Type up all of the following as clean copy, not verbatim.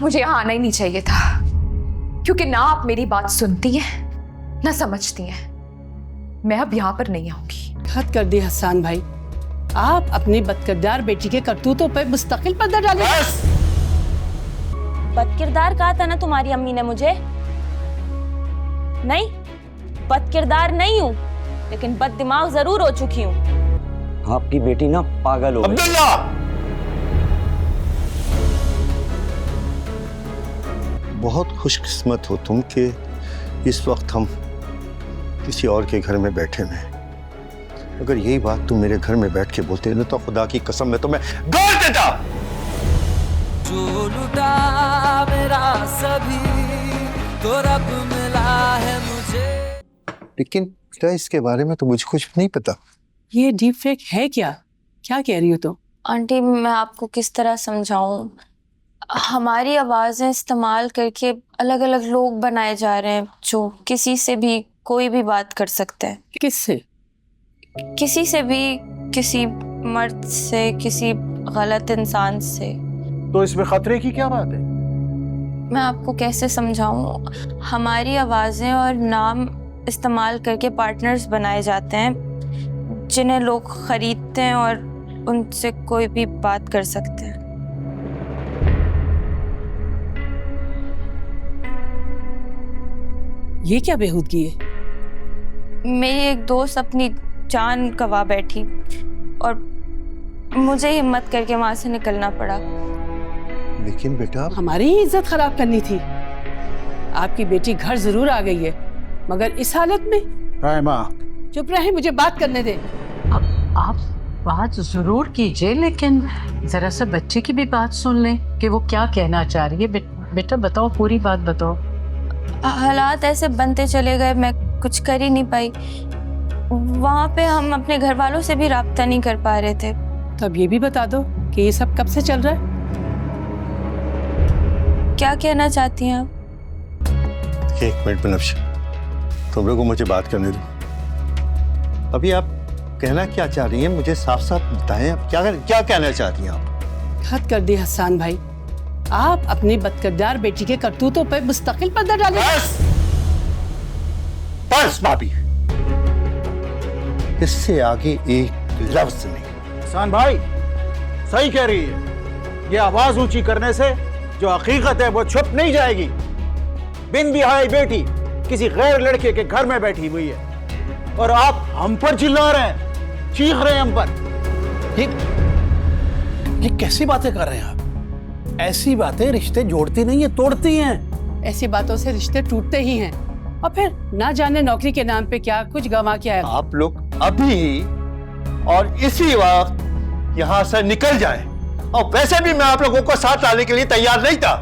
मुझे यहाँ आना ही नहीं चाहिए था, क्योंकि ना आप मेरी बात सुनती हैं ना समझती हैं। मैं अब यहाँ पर नहीं आऊंगी। हद कर दी हसन भाई, आप अपनी बदकिरदार बेटी के करतूतों पर मुस्तकिल पर्दा डालें। बदकिरदार कहा था ना तुम्हारी अम्मी ने मुझे। नहीं, बदकिरदार नहीं हूँ, लेकिन बददिमाग जरूर हो चुकी हूँ। आपकी बेटी ना पागल हो गई। अब्दुल्ला, बहुत खुशकिस्मत हो तुम कि इस वक्त हम किसी और के घर में बैठे हैं। अगर यही बात तुम मेरे घर में बैठ के बोलते ना तो खुदा की कसम मैं तुम्हें गाड़ देता। जो लुटा मेरा सभी तो रब मिला है मुझे। लेकिन बेटा इसके बारे में तो मुझे कुछ नहीं पता। ये डीप फेक है क्या? क्या कह रही हो तुम? आंटी, मैं आपको किस तरह समझाऊं? हमारी आवाजें इस्तेमाल करके अलग अलग लोग बनाए जा रहे हैं जो किसी से भी कोई भी बात कर सकते हैं। किससे? किसी से भी, किसी मर्द से, किसी गलत इंसान से। तो इसमें खतरे की क्या बात है? मैं आपको कैसे समझाऊं? हमारी आवाजें और नाम इस्तेमाल करके पार्टनर्स बनाए जाते हैं जिन्हें लोग खरीदते हैं और उनसे कोई भी बात कर सकते हैं। ये क्या बेहूदगी है? मेरी एक दोस्त अपनी जान गंवा बैठी और मुझे हिम्मत करके वहां से निकलना पड़ा। लेकिन बेटा हमारी ही इज्जत खराब करनी थी। आपकी बेटी घर जरूर आ गई है, मगर इस हालत में। रायमा, चुप रहे, मुझे बात करने दे। आप बात जरूर कीजिए, लेकिन जरा सा बच्चे की भी बात सुन लें कि वो क्या कहना चाह रही है। बेटा बताओ, पूरी बात बताओ। हालात ऐसे बनते चले गए, मैं कुछ कर ही नहीं पाई। वहाँ पे हम अपने घर वालों से भी राब्ता नहीं कर पा रहे थे। तब ये भी बता दो कि ये सब कब से चल रहा है? क्या कहना चाहती हैं आप? एक मिनट बनफ्श, तुम लोगों को मुझे बात करने दो। अभी आप कहना क्या चाह रही हैं? मुझे साफ साफ बताएं, आप क्या कहना चाहती हैं आप? हद कर दी हसन भाई, आप अपनी बदकिरदार बेटी के करतूतों पर मुस्तकिल पर्दा डालें। बस बस भाभी, इससे आगे एक लफ्ज नहीं। हसन भाई सही कह रही है। ये आवाज ऊंची करने से जो हकीकत है वो छुप नहीं जाएगी। बिन बिहाई बेटी किसी गैर लड़के के घर में बैठी हुई है और आप हम पर चिल्ला रहे हैं, चीख रहे हैं हम पर। ये कैसी बातें कर रहे हैं आप? ऐसी बातें रिश्ते जोड़ती नहीं है, तोड़ती हैं। ऐसी बातों से रिश्ते टूटते ही हैं, और फिर ना जाने नौकरी के नाम पे क्या कुछ गंवा के आया। आप लोग अभी और इसी वक्त यहाँ से निकल जाएं। और वैसे भी मैं आप लोगों को साथ लाने के लिए तैयार नहीं था।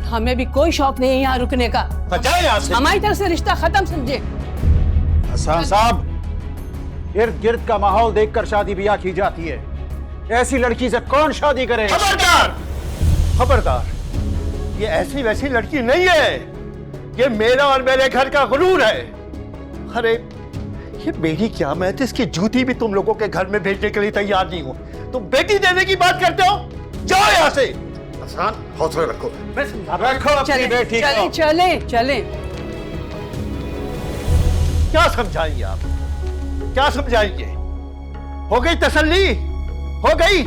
हमें भी कोई शौक नहीं है यहाँ रुकने का। जाए यहाँ से। हमारी तरफ से रिश्ता खत्म समझे। हसन साहब, इर्द गिर्द का माहौल देखकर शादी ब्याह की जाती है। ऐसी लड़की से कौन शादी करे? खबरदार, खबरदार, ये ऐसी वैसी लड़की नहीं है। ये मेरा और मेरे घर का गुरूर है। अरे ये बेटी क्या, मैं तो इसकी जूती भी तुम लोगों के घर में भेजने के लिए तैयार नहीं हूं। तुम बेटी देने की बात करते हो? जाओ यहाँ से। हसन, हौसला रखो। रखो अपनी बेटी को। चले चले। क्या समझाएंगे आप? क्या समझाएंगे? हो गई तसल्ली? हो गई?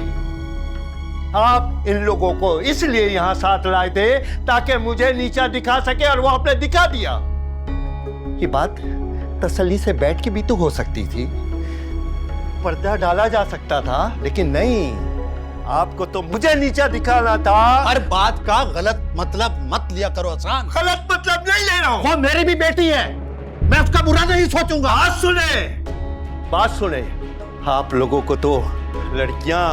आप इन लोगों को इसलिए यहां साथ लाए थे ताकि मुझे नीचा दिखा सके, और वो आपने दिखा दिया। ये बात तसल्ली से बैठ के भी तो हो सकती थी, पर्दा डाला जा सकता था, लेकिन नहीं, आपको तो मुझे नीचा दिखाना था। हर बात का गलत मतलब मत लिया करो हसन। गलत मतलब नहीं ले रहा हूं। वो मेरी भी बेटी है, मैं उसका बुरा नहीं सोचूंगा। बात सुने, बात सुने। आप लोगों को तो लड़कियां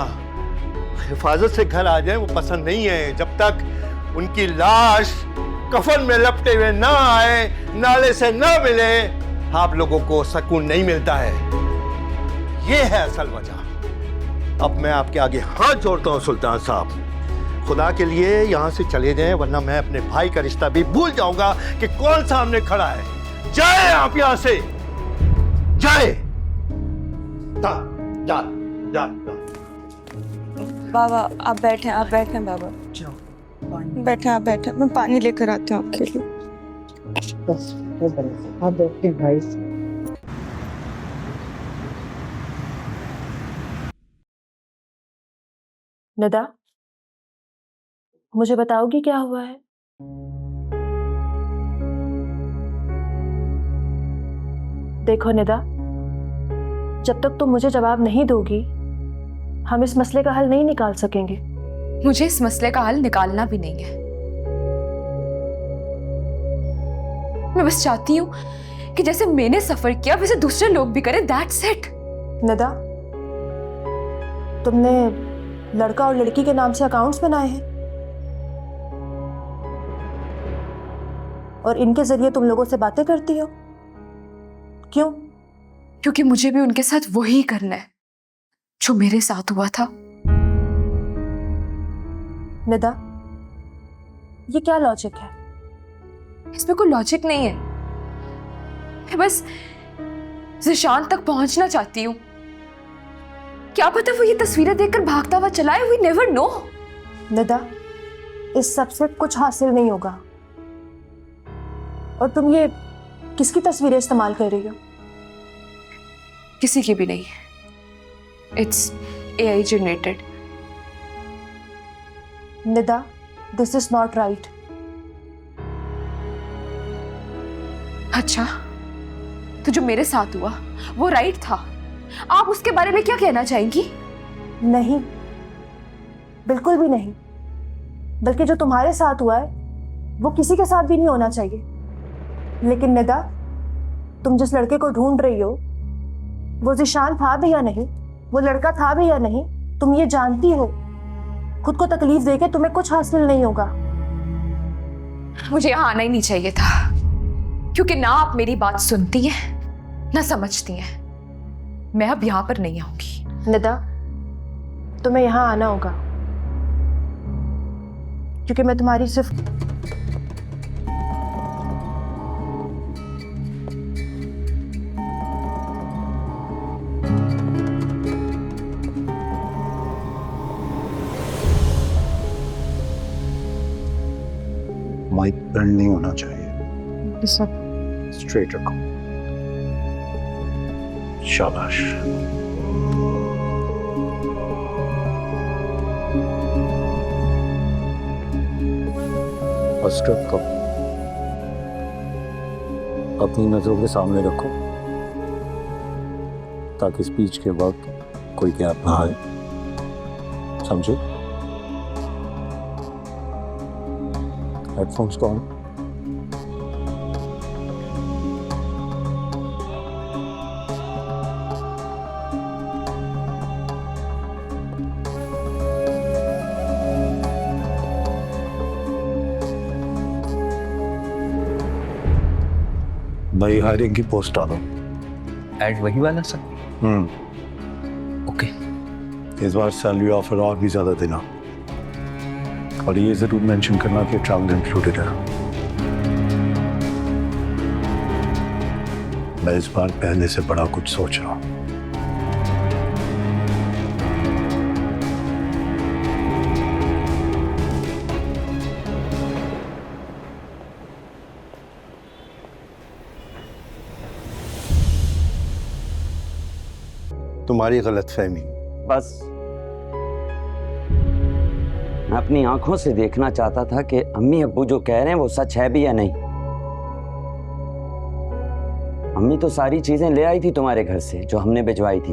हिफाजत से घर आ जाए वो पसंद नहीं है। जब तक उनकी लाश कफन में लपटे हुए ना आए, नाले से ना मिले, आप लोगों को सुकून नहीं मिलता है। ये है असल वजह। अब मैं आपके आगे हाथ जोड़ता हूं सुल्तान साहब, खुदा के लिए यहां से चले जाएं, वरना मैं अपने भाई का रिश्ता भी भूल जाऊंगा कि कौन सामने खड़ा है। जाए आप यहां से, जाए। जा, जा, जा, जा। बाबा आप बैठे बाबा। बैठा आप बैठा, मैं पानी लेकर आती हूँ आपके लिए। निदा, मुझे बताओगी क्या हुआ है? देखो निदा, जब तक तुम मुझे जवाब नहीं दोगी हम इस मसले का हल नहीं निकाल सकेंगे। मुझे इस मसले का हल निकालना भी नहीं है। मैं बस चाहती हूं कि जैसे मैंने सफर किया वैसे दूसरे लोग भी करें, दैट्स इट। निदा, तुमने लड़का और लड़की के नाम से अकाउंट्स बनाए हैं और इनके जरिए तुम लोगों से बातें करती हो, क्यों? क्योंकि मुझे भी उनके साथ वही करना है जो मेरे साथ हुआ था। निदा, ये क्या लॉजिक है? इसमें कोई लॉजिक नहीं है। मैं बस ज़िशान तक पहुंचना चाहती हूँ। क्या पता वो ये तस्वीरें देखकर भागता हुआ चलाए, वी नेवर नो। निदा, इस सब से कुछ हासिल नहीं होगा। और तुम ये किसकी तस्वीरें इस्तेमाल कर रही हो? किसी की भी नहीं, it's AI generated. Nida, this is not right. अच्छा, तो जो मेरे साथ हुआ वो राइट था, आप उसके बारे में क्या कहना चाहेंगी? नहीं, बिल्कुल भी नहीं। बल्कि जो तुम्हारे साथ हुआ है वो किसी के साथ भी नहीं होना चाहिए। लेकिन निदा, तुम जिस लड़के को ढूंढ रही हो वो ज़िशान था भी या नहीं, वो लड़का था भी या नहीं, तुम ये जानती हो। खुद को तकलीफ देके तुम्हें कुछ हासिल नहीं होगा। मुझे यहाँ आना ही नहीं चाहिए था, क्योंकि ना आप मेरी बात सुनती हैं ना समझती हैं। मैं अब यहाँ पर नहीं आऊंगी। निदा, तुम्हें यहाँ आना होगा, क्योंकि मैं तुम्हारी सिर्फ माइक बंद नहीं होना चाहिए। स्ट्रेट रखो। शाबाश। स्टेप को अपनी नजरों के सामने रखो ताकि स्पीच के वक्त कोई गैप ना आए, समझे? हेडफोन्स को ऑन। नई हायरिंग की पोस्ट डालो। एड वही वाला सर? ओके। इस बार सैलरी ऑफर और भी ज्यादा देना, और ये जरूर मेंशन करना कि ट्रैवल इंक्लूडेड है। मैं इस बार पहले से बड़ा कुछ सोच रहा हूं। तुम्हारी गलतफहमी। बस मैं अपनी आंखों से देखना चाहता था कि अम्मी अब्बू जो कह रहे हैं वो सच है भी या नहीं। अम्मी तो सारी चीजें ले आई थी तुम्हारे घर से जो हमने भिजवाई थी।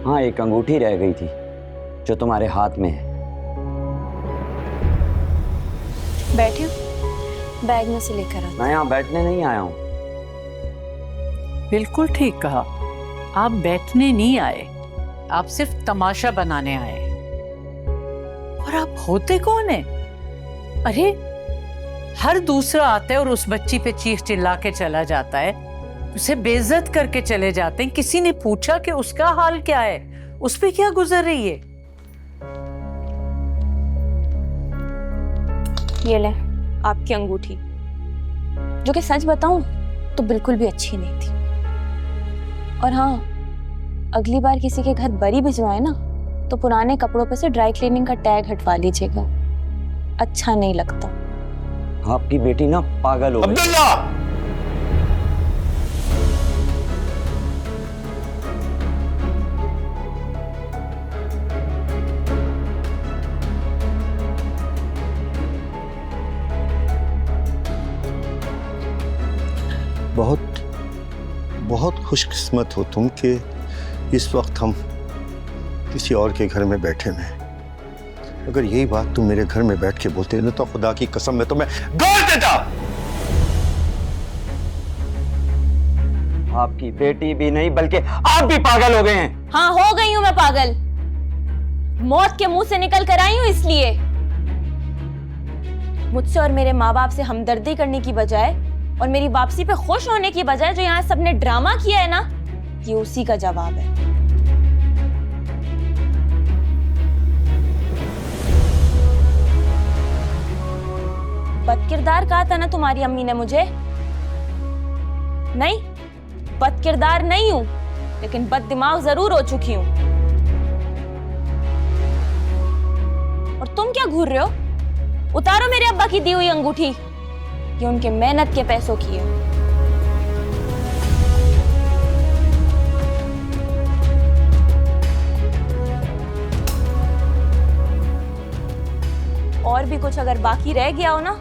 हाँ, एक अंगूठी रह गई थी जो तुम्हारे हाथ में है। बैठे, बैग में से लेकर आ। मैं यहाँ बैठने नहीं आया हूँ। बिल्कुल ठीक कहा, आप बैठने नहीं आए, आप सिर्फ तमाशा बनाने आए। और आप होते कौन है? अरे हर दूसरा आता है और उस बच्ची पे चीख चिल्ला के चला जाता है, उसे बेइज्जत करके चले जाते हैं। किसी ने पूछा कि उसका हाल क्या है, उस पे क्या गुजर रही है? ये ले आपकी अंगूठी, जो कि सच बताऊं तो बिल्कुल भी अच्छी नहीं थी। और हाँ, अगली बार किसी के घर बरी भिजवाए ना तो पुराने कपड़ों पे से ड्राई क्लीनिंग का टैग हटवा लीजिएगा। अच्छा नहीं लगता। आपकी बेटी ना पागल हो गई। अब्दुल्ला, बहुत बहुत खुशकिस्मत हो तुम कि इस वक्त हम किसी और के घर में बैठे हैं। अगर यही बात तुम मेरे घर में बैठ के बोलते ना तो खुदा की कसम मैं तुम्हें गाड़ देता। आपकी बेटी भी नहीं बल्कि आप भी पागल हो गए हैं। हाँ, हो गई हूं मैं पागल। मौत के मुंह से निकल कर आई हूं इसलिए। मुझसे और मेरे माँ बाप से हमदर्दी करने की बजाय और मेरी वापसी पे खुश होने की बजाय जो यहाँ सबने ड्रामा किया है ना, ये उसी का जवाब है। बदकिरदार कहा था ना तुम्हारी अम्मी ने मुझे। नहीं, बदकिरदार नहीं हूं, लेकिन बददिमाग जरूर हो चुकी हूं। और तुम क्या घूर रहे हो? उतारो मेरे अब्बा की दी हुई अंगूठी, ये उनके मेहनत के पैसों की है। और भी कुछ अगर बाकी रह गया हो ना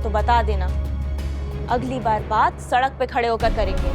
तो बता देना, अगली बार बात सड़क पे खड़े होकर करेंगे।